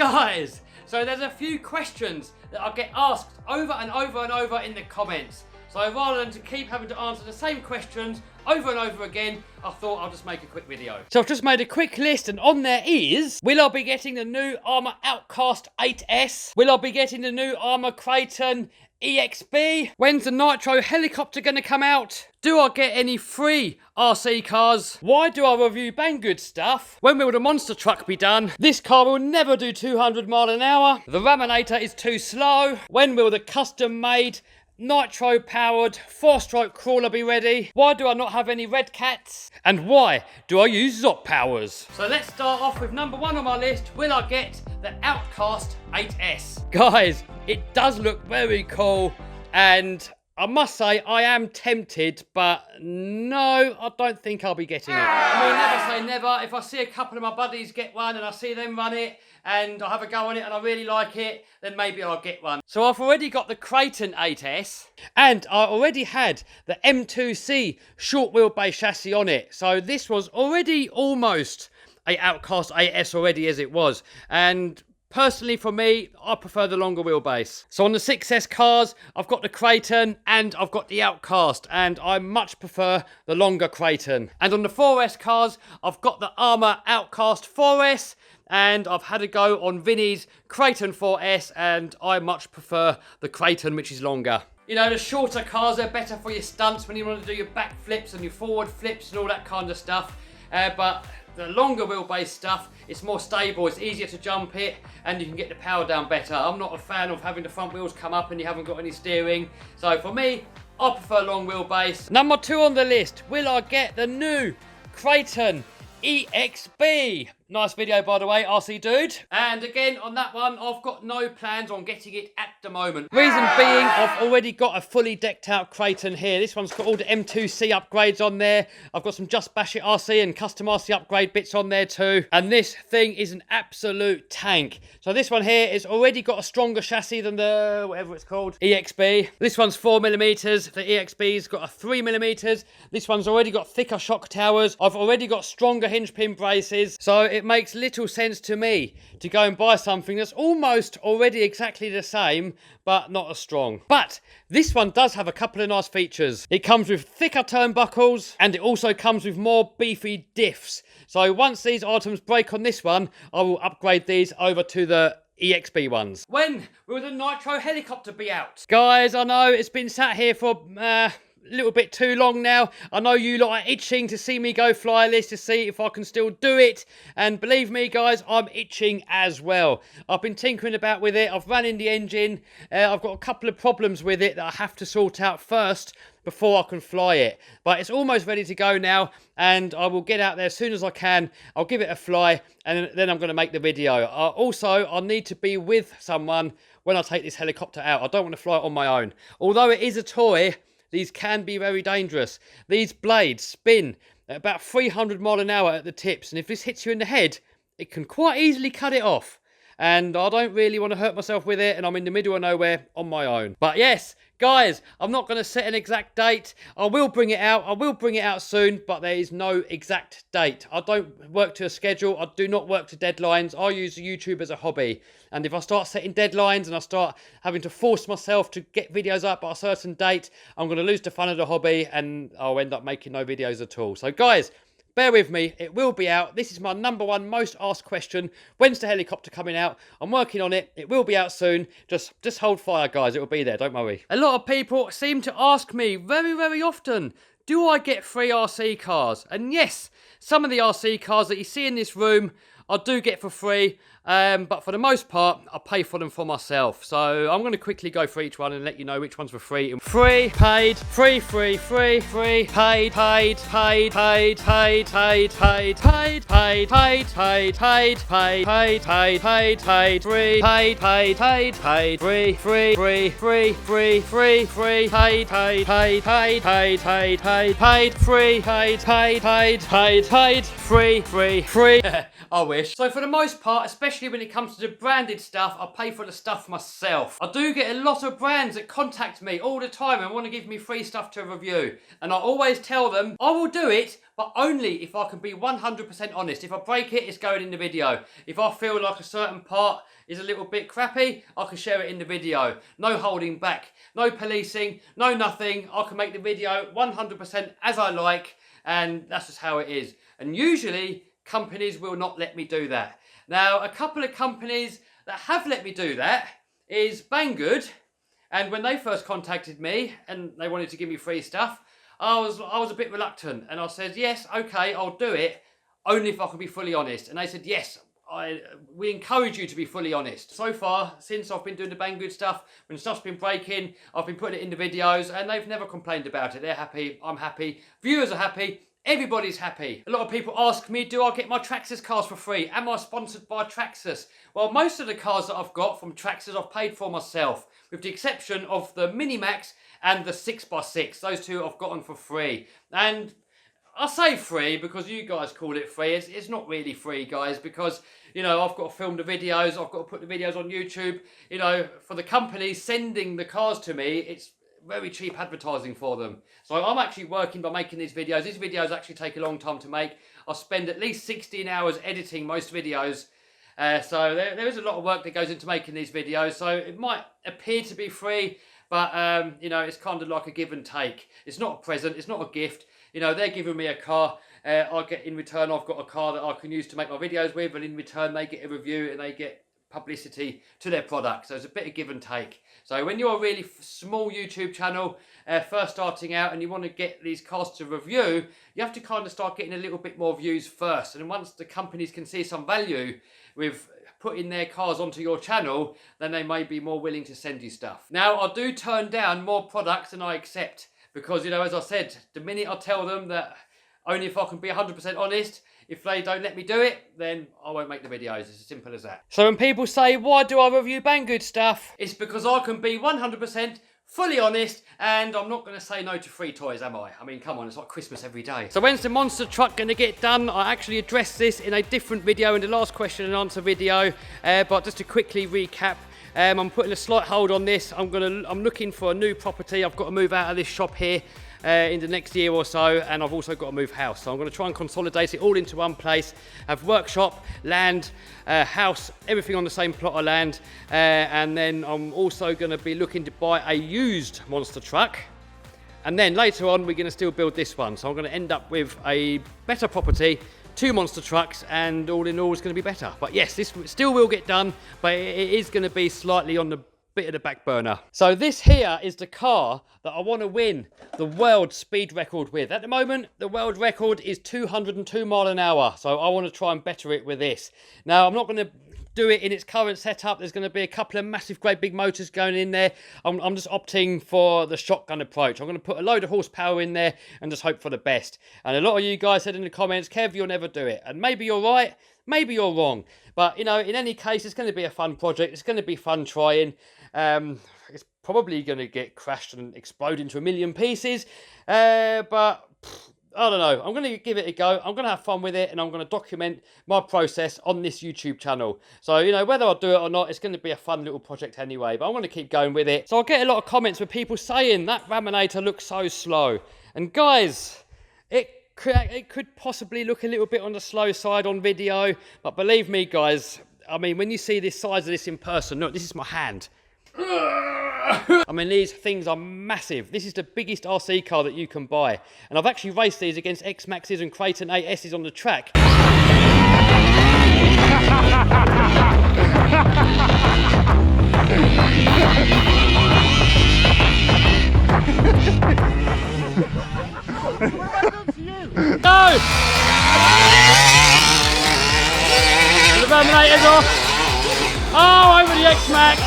Guys, so there's a few questions that I get asked over and over and over in the comments. So rather than to keep having to answer the same questions over and over again, I thought I'll just make a quick video. So I've just made a quick list, and on there is, will I be getting the new Armour Outcast 8S? Will I be getting the new Armour Kraton EXB? When's the Nitro helicopter going to come out? Do I get any free RC cars? Why do I review banggood stuff? When will the monster truck be done? This car will never do 200 miles an hour. The Raminator is too slow. When will the custom made Nitro powered 4-stroke crawler be ready? Why do I not have any redcats? And why do I use Zop powers? So let's start off with number one on my list. Will I get the Outcast 8S? Guys, it does look very cool, and I must say I am tempted, but no, I don't think I'll be getting it. I mean, never say never. If I see a couple of my buddies get one and I see them run it and I have a go on it and I really like it, then maybe I'll get one. So I've already got the Kraton 8S, and I already had the M2C short wheelbase chassis on it. So this was already almost a Outcast 8S already as it was. And personally, for me, I prefer the longer wheelbase. So on the 6S cars, I've got the Kraton and I've got the Outcast, and I much prefer the longer Kraton. And on the 4S cars, I've got the Armour Outcast 4S, and I've had a go on Vinny's Kraton 4S, and I much prefer the Kraton, which is longer. You know, the shorter cars are better for your stunts when you want to do your back flips and your forward flips and all that kind of stuff. But the longer wheelbase stuff, it's more stable, it's easier to jump it, and you can get the power down better. I'm not a fan of having the front wheels come up and you haven't got any steering. So for me, I prefer long wheelbase. Number two on the list, will I get the new Kraton EXB? Nice video, by the way, RC Dude. And again, on that one, I've got no plans on getting it at the moment. Reason being, I've already got a fully decked out Kraton here. This one's got all the M2C upgrades on there. I've got some Just Bash It RC and custom RC upgrade bits on there too. And this thing is an absolute tank. So this one here has already got a stronger chassis than the, whatever it's called, EXB. This one's 4mm. The EXB's got a 3mm. This one's already got thicker shock towers. I've already got stronger hinge pin braces. So it makes little sense to me to go and buy something that's almost already exactly the same, but not as strong. But this one does have a couple of nice features. It comes with thicker turnbuckles, and it also comes with more beefy diffs. So once these items break on this one, I will upgrade these over to the EXB ones. When will the Nitro helicopter be out? Guys, I know it's been sat here for little bit too long now. I know you lot are itching to see me go fly this, to see if I can still do it, and believe me guys, I'm itching as well. I've been tinkering about with it, I've run in the engine, I've got a couple of problems with it that I have to sort out first before I can fly it, but it's almost ready to go now, and I will get out there as soon as I can. I'll give it a fly, and then I'm going to make the video. Also, I need to be with someone when I take this helicopter out. I don't want to fly it on my own. Although it is a toy, these can be very dangerous. These blades spin at about 300 miles an hour at the tips, and if this hits you in the head, it can quite easily cut it off. And I don't really want to hurt myself with it, and I'm in the middle of nowhere on my own. But yes, guys, I'm not going to set an exact date. I will bring it out. I will bring it out soon, but there is no exact date. I don't work to a schedule. I do not work to deadlines. I use YouTube as a hobby. And if I start setting deadlines and I start having to force myself to get videos up by a certain date, I'm going to lose the fun of the hobby, and I'll end up making no videos at all. So guys, bear with me, it will be out. This is my number one most asked question. When's the helicopter coming out? I'm working on it. It will be out soon. Just hold fire, guys. It will be there. Don't worry. A lot of people seem to ask me very, very often, do I get free RC cars? And yes, some of the RC cars that you see in this room, I do get for free. But for the most part, I pay for them for myself. So I'm going to quickly go through each one and let you know which ones were free. Free, paid, free, paid, paid, paid, paid, paid, paid, paid, paid, paid, paid, paid, paid, paid, free, paid, paid, free, free, paid, free, paid, free. I wish. So for the most part, especially when it comes to the branded stuff, I pay for the stuff myself. I do get a lot of brands that contact me all the time and want to give me free stuff to review. And I always tell them, I will do it, but only if I can be 100% honest. If I break it, it's going in the video. If I feel like a certain part is a little bit crappy, I can share it in the video. No holding back, no policing, no nothing. I can make the video 100% as I like, and that's just how it is. And usually, companies will not let me do that. Now, a couple of companies that have let me do that is Banggood. And when they first contacted me and they wanted to give me free stuff, I was a bit reluctant. And I said, yes, okay, I'll do it, only if I can be fully honest. And they said, yes, we encourage you to be fully honest. So far, since I've been doing the Banggood stuff, when stuff's been breaking, I've been putting it in the videos, and they've never complained about it. They're happy, I'm happy, viewers are happy, everybody's happy. A lot of people ask me, do I get my Traxxas cars for free? Am I sponsored by Traxxas? Well, most of the cars that I've got from Traxxas I've paid for myself, with the exception of the Minimax and the 6x6. Those two I've gotten for free. And I say free because you guys call it free. It's not really free, guys, because, you know, I've got to film the videos, I've got to put the videos on YouTube. You know, for the companies sending the cars to me, it's very cheap advertising for them. So I'm actually working by making these videos. These videos actually take a long time to make. I spend at least 16 hours editing most videos. So there is a lot of work that goes into making these videos. So it might appear to be free, but you know, it's kind of like a give and take. It's not a present, it's not a gift. You know, they're giving me a car. I get in return, I've got a car that I can use to make my videos with, and in return they get a review and they get publicity to their product. So it's a bit of give and take. So when you're a really small YouTube channel, first starting out, and you want to get these cars to review, you have to kind of start getting a little bit more views first. And once the companies can see some value with putting their cars onto your channel, then they may be more willing to send you stuff. Now, I do turn down more products than I accept, because, you know, as I said, the minute I tell them that only if I can be 100% honest, if they don't let me do it, then I won't make the videos. It's as simple as that. So when people say, why do I review Banggood stuff? It's because I can be 100% fully honest, and I'm not going to say no to free toys, am I? I mean, come on, it's like Christmas every day. So when's the monster truck going to get done? I actually addressed this in a different video, in the last question and answer video, but just to quickly recap, I'm putting a slight hold on this. I'm looking for a new property. I've got to move out of this shop here in the next year or so, and I've also got to move house. So I'm going to try and consolidate it all into one place, have workshop, land, house, everything on the same plot of land, and then I'm also going to be looking to buy a used monster truck. And then later on, we're going to still build this one. So I'm going to end up with a better property, 2 monster trucks, and all in all, it's going to be better. But yes, this still will get done, but it is going to be slightly on the bit of the back burner. So this here is the car that I want to win the world speed record with. At the moment, the world record is 202 miles an hour. So I want to try and better it with this. Now, I'm not going to do it in its current setup. There's going to be a couple of massive, great big motors going in there. I'm just opting for the shotgun approach. I'm going to put a load of horsepower in there and just hope for the best. And a lot of you guys said in the comments, Kev, you'll never do it. And maybe you're right, maybe you're wrong. But, you know, in any case, it's going to be a fun project. It's going to be fun trying. It's probably going to get crashed and explode into a million pieces. But I don't know. I'm going to give it a go. I'm going to have fun with it, and I'm going to document my process on this YouTube channel. So, you know, whether I do it or not, it's going to be a fun little project anyway. But I'm going to keep going with it. So I get a lot of comments with people saying that Raminator looks so slow. And guys, it could possibly look a little bit on the slow side on video. But believe me, guys, I mean, when you see this size of this in person, look, this is my hand. I mean, these things are massive. This is the biggest RC car that you can buy. And I've actually raced these against X-Maxes and Kraton 8Ss on the track. No! The Raminator's off. Oh, over the X-Max.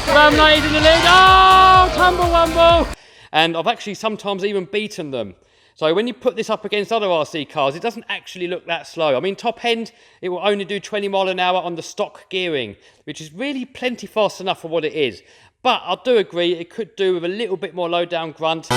Raminator's in the lead. Oh, tumble wumble. And I've actually sometimes even beaten them. So when you put this up against other RC cars, it doesn't actually look that slow. I mean, top end, it will only do 20 miles an hour on the stock gearing, which is really plenty fast enough for what it is. But I do agree, it could do with a little bit more low down grunt.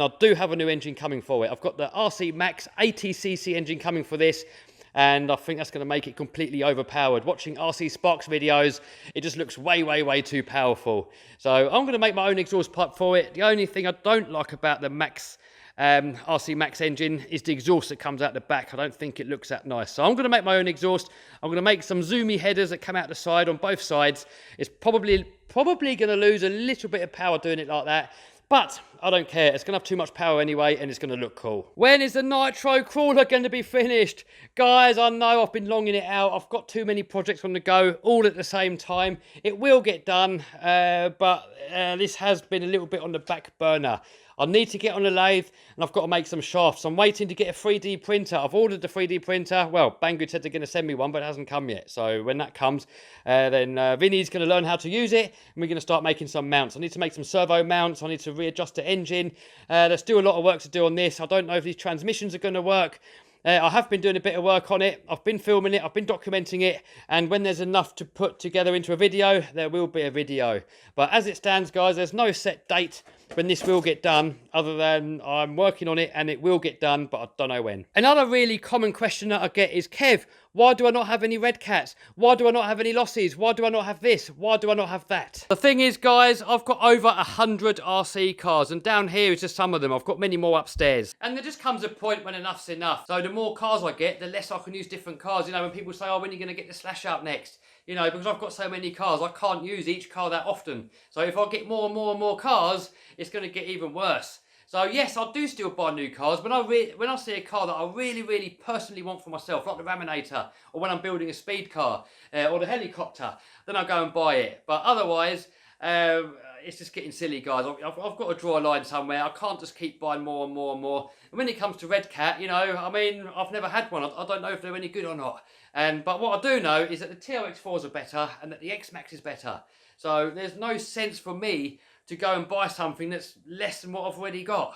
and I do have a new engine coming for it. I've got the RCmax 80cc engine coming for this, and I think that's going to make it completely overpowered. Watching RC Sparks videos, it just looks way, way, way too powerful. So I'm going to make my own exhaust pipe for it. The only thing I don't like about the RCmax engine is the exhaust that comes out the back. I don't think it looks that nice. So I'm going to make my own exhaust. I'm going to make some zoomy headers that come out the side on both sides. It's probably going to lose a little bit of power doing it like that. But I don't care. It's going to have too much power anyway, and it's going to look cool. When is the Nitro crawler going to be finished? Guys, I know I've been longing it out. I've got too many projects on the go, all at the same time. It will get done, but this has been a little bit on the back burner. I need to get on the lathe, and I've got to make some shafts. I'm waiting to get a 3D printer. I've ordered the 3D printer. Well, Banggood said they're going to send me one, but it hasn't come yet. So when that comes, then Vinny's going to learn how to use it, and we're going to start making some mounts. I need to make some servo mounts. I need to readjust the engine. There's still a lot of work to do on this. I don't know if these transmissions are going to work. I have been doing a bit of work on it. I've been filming it. I've been documenting it. And when there's enough to put together into a video, there will be a video. But as it stands, guys, there's no set date when this will get done, other than I'm working on it and it will get done, but I don't know when. Another really common question that I get is, Kev, why do I not have any redcats? Why do I not have any losses? Why do I not have this? Why do I not have that? The thing is, guys, I've got over 100 RC cars, and down here is just some of them. I've got many more upstairs. And there just comes a point when enough's enough. So the more cars I get, the less I can use different cars. You know, when people say, oh, when are you going to get the slash out next? You know, because I've got so many cars, I can't use each car that often. So if I get more and more and more cars, it's going to get even worse. So yes, I do still buy new cars. When I see a car that I really, really personally want for myself, like the Raminator, or when I'm building a speed car, or the helicopter, then I go and buy it. But otherwise, it's just getting silly, guys. I've got to draw a line somewhere. I can't just keep buying more and more and more. And when it comes to redcat, you know, I mean, I've never had one. I don't know if they're any good or not. But what I do know is that the TRX4s are better and that the X-Max is better. So there's no sense for me to go and buy something that's less than what I've already got.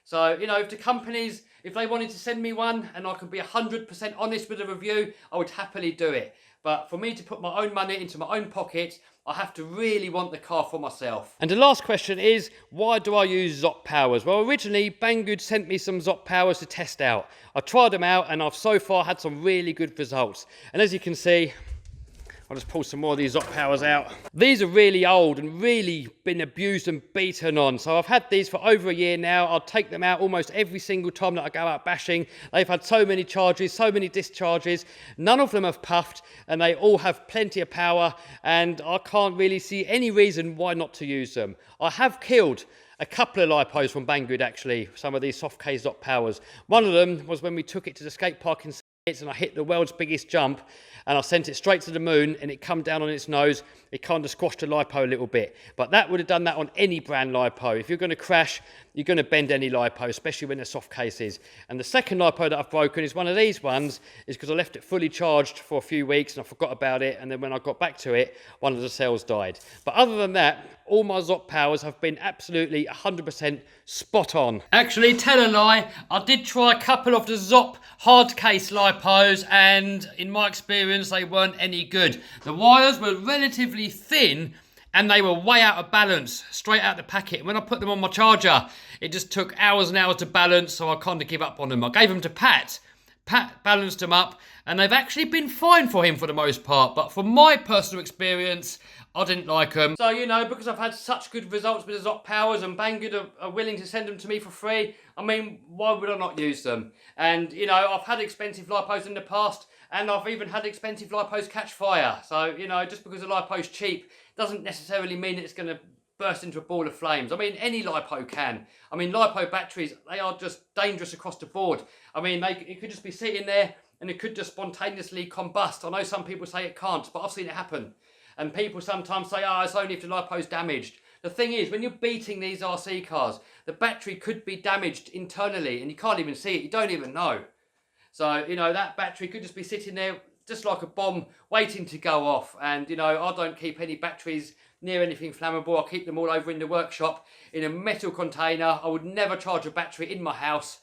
So, you know, if the companies, if they wanted to send me one and I could be 100% honest with the review, I would happily do it. But for me to put my own money into my own pocket, I have to really want the car for myself. And the last question is, why do I use Zop Powers? Well, originally, Banggood sent me some Zop Powers to test out. I tried them out, and I've so far had some really good results. And as you can see, I'll just pull some more of these Zop Powers out. These are really old and really been abused and beaten on. So I've had these for over a year now. I'll take them out almost every single time that I go out bashing. They've had so many charges, so many discharges. None of them have puffed, and they all have plenty of power, and I can't really see any reason why not to use them. I have killed a couple of Lipos from Banggood, actually, some of these soft K Zop Powers. One of them was when we took it to the skate park in and I hit the world's biggest jump, and I sent it straight to the moon, and it come down on its nose. It kind of squashed the Lipo a little bit, but that would have done that on any brand Lipo. If you're going to crash, you're going to bend any Lipo, especially when they're soft cases. And the second Lipo that I've broken is one of these ones, is because I left it fully charged for a few weeks and I forgot about it, and then when I got back to it, one of the cells died. But other than that, all my Zop Powers have been absolutely 100% spot on. Actually, tell a lie, I did try a couple of the Zop hard case Lipos, and in my experience, they weren't any good. The wires were relatively thin, and they were way out of balance, straight out the packet. When I put them on my charger, it just took hours and hours to balance, so I kind of give up on them. I gave them to Pat. Pat balanced them up, and they've actually been fine for him for the most part. But from my personal experience, I didn't like them. So, you know, because I've had such good results with the Zop Powers, and Banggood are willing to send them to me for free, I mean, why would I not use them? And, you know, I've had expensive Lipos in the past, and I've even had expensive Lipos catch fire. So, you know, just because a Lipo's cheap doesn't necessarily mean it's going to burst into a ball of flames. I mean, any Lipo can. I mean, Lipo batteries, they are just dangerous across the board. I mean, it could just be sitting there and it could just spontaneously combust. I know some people say it can't, but I've seen it happen. And people sometimes say, oh, it's only if the Lipo's damaged. The thing is, when you're beating these RC cars, the battery could be damaged internally and you can't even see it. You don't even know. So, you know, that battery could just be sitting there just like a bomb waiting to go off. And, you know, I don't keep any batteries near anything flammable. I keep them all over in the workshop in a metal container. I would never charge a battery in my house.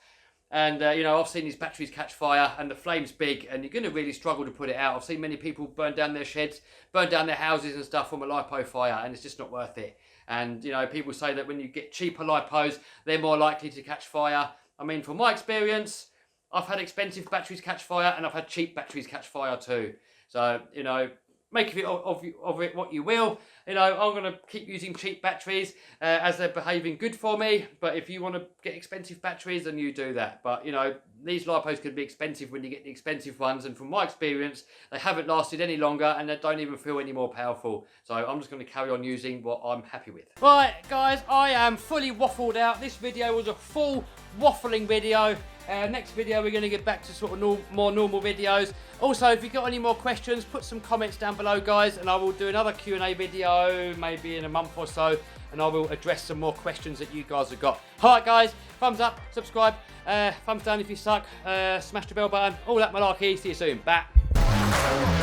And, you know, I've seen these batteries catch fire and the flame's big and you're going to really struggle to put it out. I've seen many people burn down their sheds, burn down their houses and stuff from a Lipo fire, and it's just not worth it. And, you know, people say that when you get cheaper lipos, they're more likely to catch fire. I mean, from my experience, I've had expensive batteries catch fire and I've had cheap batteries catch fire too. So, you know, make of it what you will. You know, I'm going to keep using cheap batteries as they're behaving good for me. But if you want to get expensive batteries, then you do that. But, you know, these lipos can be expensive when you get the expensive ones. And from my experience, they haven't lasted any longer and they don't even feel any more powerful. So I'm just going to carry on using what I'm happy with. Right, guys, I am fully waffled out. This video was a full waffling video. Next video we're going to get back to sort of more normal videos. Also, if you've got any more questions, put some comments down below, guys, and I will do another Q&A video maybe in a month or so, and I will address some more questions that you guys have got. Alright guys, thumbs up, subscribe, thumbs down if you suck, smash the bell button, all that malarkey. See you soon. Bye.